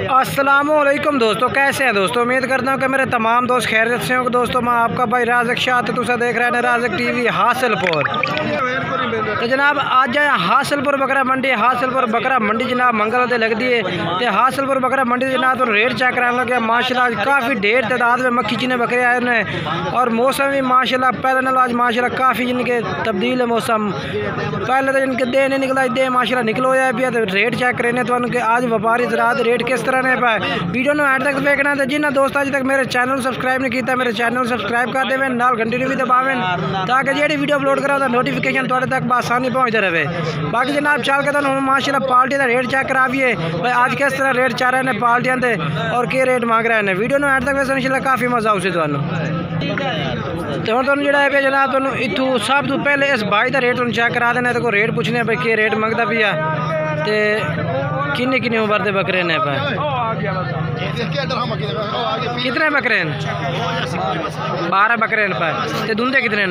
अस्सलामुअलैकुम दोस्तों, कैसे हैं दोस्तों। उम्मीद करता हूँ कि मेरे तमाम दोस्त खैरियत से होंगे। दोस्तों मैं आपका भाई राज़िक शाह तो तुसा देख रहे हैं राज़िक टीवी हासिलपुर। तो जनाब आज जाए हासिलपुर बकरा मंडी। हासिलपुर बकरा मंडी जनाब मंगल होते लगती है। तो हासिलपुर बकरा मंडी जनाब तो रेट चेक कराने लगे माशाल्लाह काफ़ी ढेर तादाद में मक्खी जिन्हें बकरे आए ने। और मौसम भी माशाल्लाह पहले नाल आज माशाल्लाह काफ़ी जिनके तब्दील है मौसम। पहले तो जिनके दे नहीं निकला दे माशाल्लाह निकलो है भी। तो रेट चेक करें तो उनके आज व्यापारी ज़रात रेट किस तरह ने पाए वीडियो में एंड तक देखना। तो जिन्हें दोस्त अज तक मेरे चैनल सब्सक्राइब नहीं किया मेरे चैनल सब्सक्राइब कर देवें, नाल घंटी भी दबावें ताकि जी वीडियो अपलोड करा नोटिफिकेशन थोड़े तक आसानी पहुँचते रहे। बाकी जनाब चल के तो माशाल्लाह पार्टी का रेट चेक कराइए भाई आज किस तरह रेट चल रहे हैं पार्टियां के और क्या रेट मांग रहे हैं। वीडियो में एंड तक वैसे इंशाल्लाह काफ़ी मज़ा आउसी तो हम तुम जो है जनाब तुम इतू सब तो पहले इस भाई का रेट चेक करा देना। तो रेट पूछने भाई क्या रेट मंगता भी है तो किन्नी किन्नी उम्र के बकरे ने पे कितने बकरे हैं 12 बकरे हैं पे। तो दूंदे कितने हैं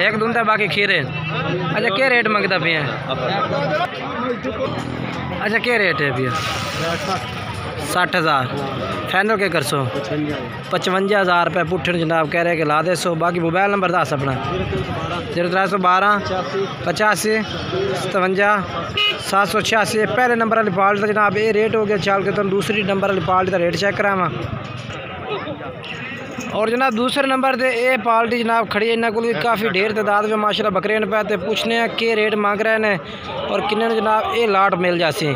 एक दूंदा बाकी खीरे। अच्छा क्या रेट मंगता पे हैं। अच्छा क्या रेट है भैया 60,000 फाइनल के कर सो 55,000 रुपये पुट्ठे जनाब कह रहे कि ला दे सो। बाकी मोबाइल नंबर दस अपना 0312 85 57 786। पहले नंबर वाली पाल्ट जनाब ये रेट हो गया। चल के तुम दूसरी नंबर वाली पाल्ट का रेट चेक करावा। और जनाब दूसरे नंबर से ये पाल्टी जनाब खड़ी है। इन्होंने को भी काफ़ी ढेर तादाद में माशाल्लाह बकरे पे। तो पूछने के रेट मांग रहे हैं और किन्ने जनाब ये लाट मिल जासी।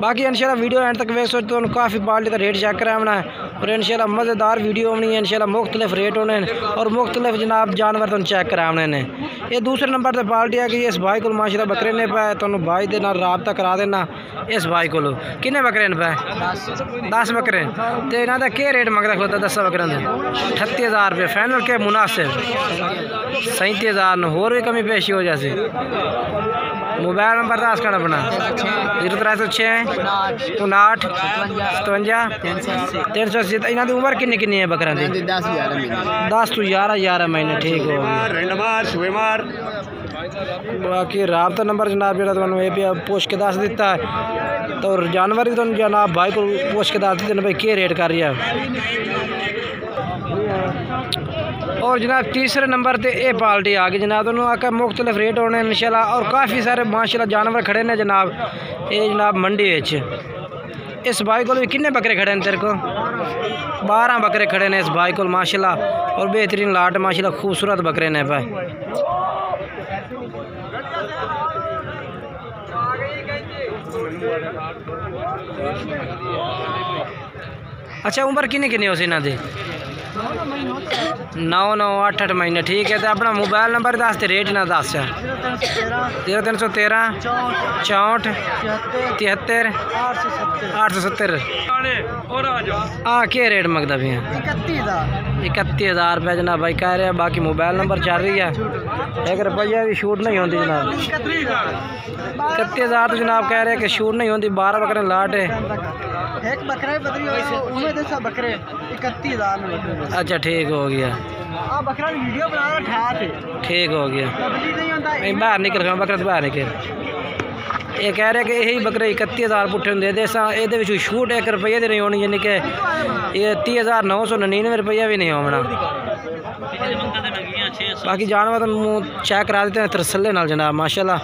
बाकी इंशाल्लाह वीडियो एंड तक वे सोच तो काफ़ी पाल्टी का रेट चेक कराना है और इंशाल्लाह मज़ेदार वीडियो होनी है। इंशाल्लाह मुख्तलिफ रेट होने और मुख्तलिफ जनाब जानवर तुम चेक कराने ने। ये दूसरे नंबर पर पाल्टी है कि इस भाई को माशाल्लाह बकरे ने पे तो भाई के नाल राबता करा देना। इस भाई को किन्ने बकरे ने पे 10 बकरे। तो इन्हों का क्या रेट मंगता खलोता 10 बकरे का 38,000 रुपये फाइनल के मुनासिब 37,000 होर भी कमी पेशी हो जाती। मोबाइल नंबर दस कर अपना 0306 59 57 380। इन्हों की उम्र किन्नी किन्नी है बकरा की 10 तो 11 महीने ठीक हो गया। बाकी राबता नंबर जनाब जो तुम पूछ के दस दिता है। तो जानवर भी तुम जनाब भाई को पूछ के दस देते भाई क्या रेट कर रही है। और जनाब तीसरे नंबर पे ये पाल्टी आ गई जनाब दोनों आका मुख्तलिफ रेट होने इंशाल्लाह। और काफ़ी सारे माशाल्लाह जानवर खड़े ने जनाब ये जनाब मंडी इस भाई को किन्ने बकरे खड़े हैं तेरे को 12 बकरे खड़े ने इस भाई को माशाल्लाह। और बेहतरीन लाट माशाल्लाह खूबसूरत बकरे ने पे। अच्छा उम्र किन्नी किन्नी हो सी इन्हों की 9 8 महीने ठीक है। तो अपना मोबाइल नंबर दस तो रेट ना दस 0313 64 73 870। हाँ क्या रेट मंगता भी 31,000 रुपये जनाब भाई कह रहे हैं। बाकी मोबाइल नंबर चल रही है 1 रुपया भी छूट नहीं होती जनाब। 31,000 तो जनाब कह रहे हैं कि छूट नहीं होती। 12 बकरे लाट है एक बकरा बकरे 31,000। अच्छा ठीक हो गया बकरा वीडियो बना रहा ठीक हो गया। बाहर निकल बकरा से बाहर निकल। ये कह रहे कि यही बकरे 31,000 पुट्ठे होंगे ये छूट 1 रुपये की नहीं होनी यानी कि ये 30,999 रुपया भी नहीं होना। बाकी जानवर तो चेक करा देते हैं तसल्ले नाल जनाब माशाल्लाह।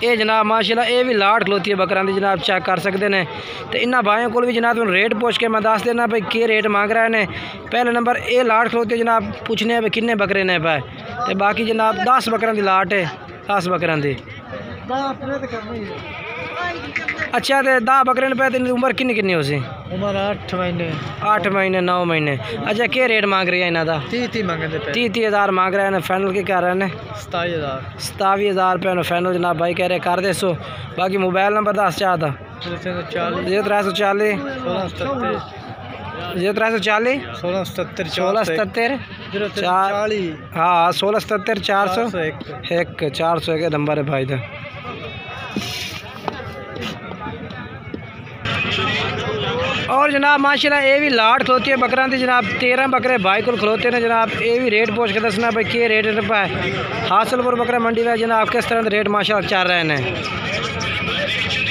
ये जनाब माशाल्लाह ये भी लाट खलोती है बकरा की जनाब चेक कर सकते हैं। तो इन्होंने भाइयों को भी जनाब रेट पूछ के मैं दस देना भाई क्या रेट मांग रहे हैं। पहले नंबर ये लाट खलोती है जनाब पूछने भाई किन्ने बकरे ने पे। तो बाकी जनाब 10 बकरों की लाट है 10 बकरों की। अच्छा तो 10 बकरे पे तो उम्र किन्नी किन्नी हो सी उम्र 8 महीने 9 महीने। अच्छा क्या रेट मांग रही है इन्हों का 30,000 मांग रहे हैं। फाइनल के क्या रहे हैं 27,000 रुपये फाइनल जनाब भाई कह रहे कर दे सो। बाकी मोबाइल नंबर दस चाहता 0340 0340 1677 1677 हाँ 1677 401 401 नंबर है भाई का। और जनाब माशाल्लाह ये भी लाट खलोती है बकरा दी जनाब 13 बकरे भाई को खलोते ने जनाब। ये भी रेट पूछ के दसना भाई के रेट है हासिलपुर बकरा मंडी में जनाब किस तरह रेट माशाल्लाह चल रहे हैं।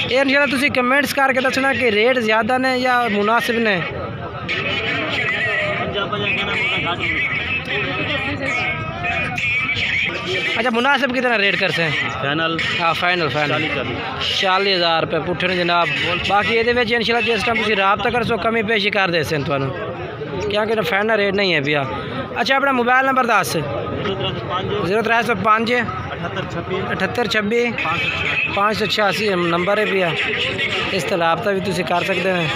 ये इंशाल्लाह तुसी कमेंट्स करके दसना कि रेट ज़्यादा ने या मुनासिब ने। अच्छा मुनासिब कितना रेट करते हैं? फाइनल हाँ फाइनल 40,000 रुपये पुट्ठे ने जनाब। बाकी ये इंशाल्लाह जिस टाइम तुम रबता कर सो कमी पेशी कर दे थानू क्योंकि फाइनल रेट नहीं है भैया। अच्छा अपना मोबाइल नंबर दस 0305 78 26 586 नंबर है भैया। इस तरह रबता भी तुम कर सकते हैं।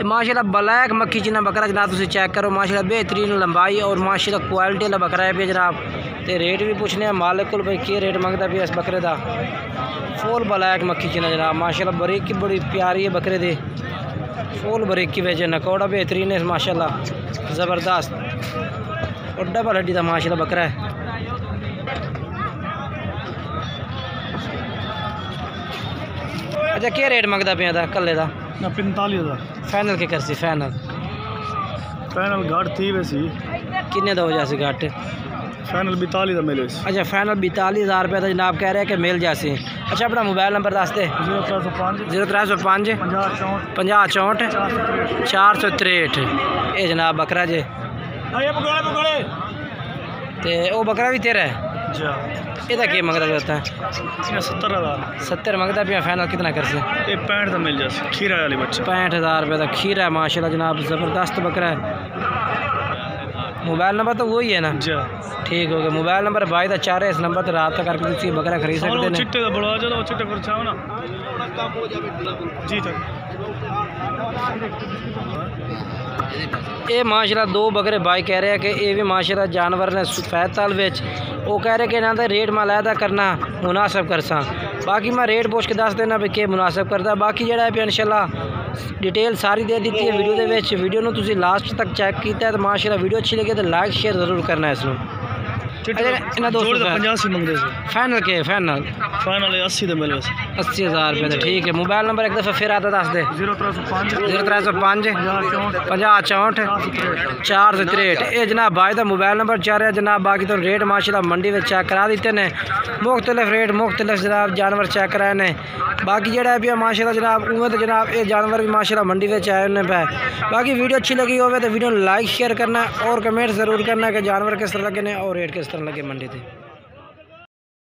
माशाल्लाह ब्लैक मक्खी जिन्ना बकरा जनाब तुम चेक करो माशाल्लाह बेहतरीन लंबाई और माशाल्लाह क्वालिटी वाला बकरा है जनाब। तो रेट भी पूछने मालिक को भाई के रेट मंगता भी इस बकरे का। फुल ब्लैक मक्खी जिन्ना जनाब माशाल्लाह बरीकी बड़ी प्यारी है बकरे दी। फुल बरीकी वेच नकोड़ा बेहतरीन है माशाल्लाह ज़बरदस्त और डबल हड्डी का माशाल्लाह बकरा है। अच्छा क्या रेट मंगता पे कल्ले का? 45,000 फाइनल के करसी फाइनल घट थी वैसी किन्ने दा हो जासी घट? फाइनल 42 का मिले। अच्छा फाइनल 42,000 रुपये का जनाब कह रहे हैं कि मिल जासी। अच्छा अपना मोबाइल नंबर दस दे। 0305 50 64 463 ये जनाब बकरा जे ते वो बकरा भी तेरा है। ਇਹਦਾ ਕੀ ਮੰਗਦਾ ਪਿਆ? 70 ਮੰਗਦਾ ਪਿਆ। फाइनल कितना कर से? 65 का मिल जाए खीरा वाली बच्चा। 65,000 रुपये का खीरा है माशाल्लाह जनाब ज़बरदस्त बकरा है। मोबाइल नंबर तो वही है ना? ठीक हो गया। मोबाइल नंबर भाई का चार है इस नंबर पर रब्ता करके तुसी बकरा खरीद सकते हैं। चिट्टे का बढ़वा जाओ चिट्टे पर चाहो ना जी तक। ये माशाल्लाह दो बकरे भाई कह रहे हैं कि ये भी माशाल्लाह जानवर ने सफेद ताल विच वो कह रहे कि इन्हों का रेट मैं अलहदा करना मुनासिब कर सा। बाकी मैं रेट पूछ के दस देना भी के मुनासिब करता। बाकी जोड़ा है इंशाल्लाह डिटेल सारी दे दी है वीडियो के वीडियो में तुसी लास्ट तक चेक किया तो माशाल्लाह वीडियो अच्छी लगे तो लाइक शेयर जरूर करना है इसमें। फाइनल के फाइनल 80 तो मिले 80,000 रुपये। ठीक है मोबाइल नंबर एक दफ़ा फिर आता दस दे। 0305 50 64 463 ये जनाब भाई का मोबाइल नंबर चाह रहा है जनाब। बाकी तो रेट माशाल्लाह मंडी में चेक करा दिते ने मुख्तलिफ रेट मुख्तलिफ जनाब जानवर चेक कराए ने। बाकी जोड़ा भी माशाल्लाह जनाब उमें तो जनाब ये जानवर भी माशाल्लाह मंडी में आए उन्हें पे। बाकी वीडियो अच्छी लगी हो तो वीडियो लाइक शेयर करना और कमेंट ज़रूर करना कि जानवर किस तरह लगे ने और रेट किस तरह लगे मंडी थे।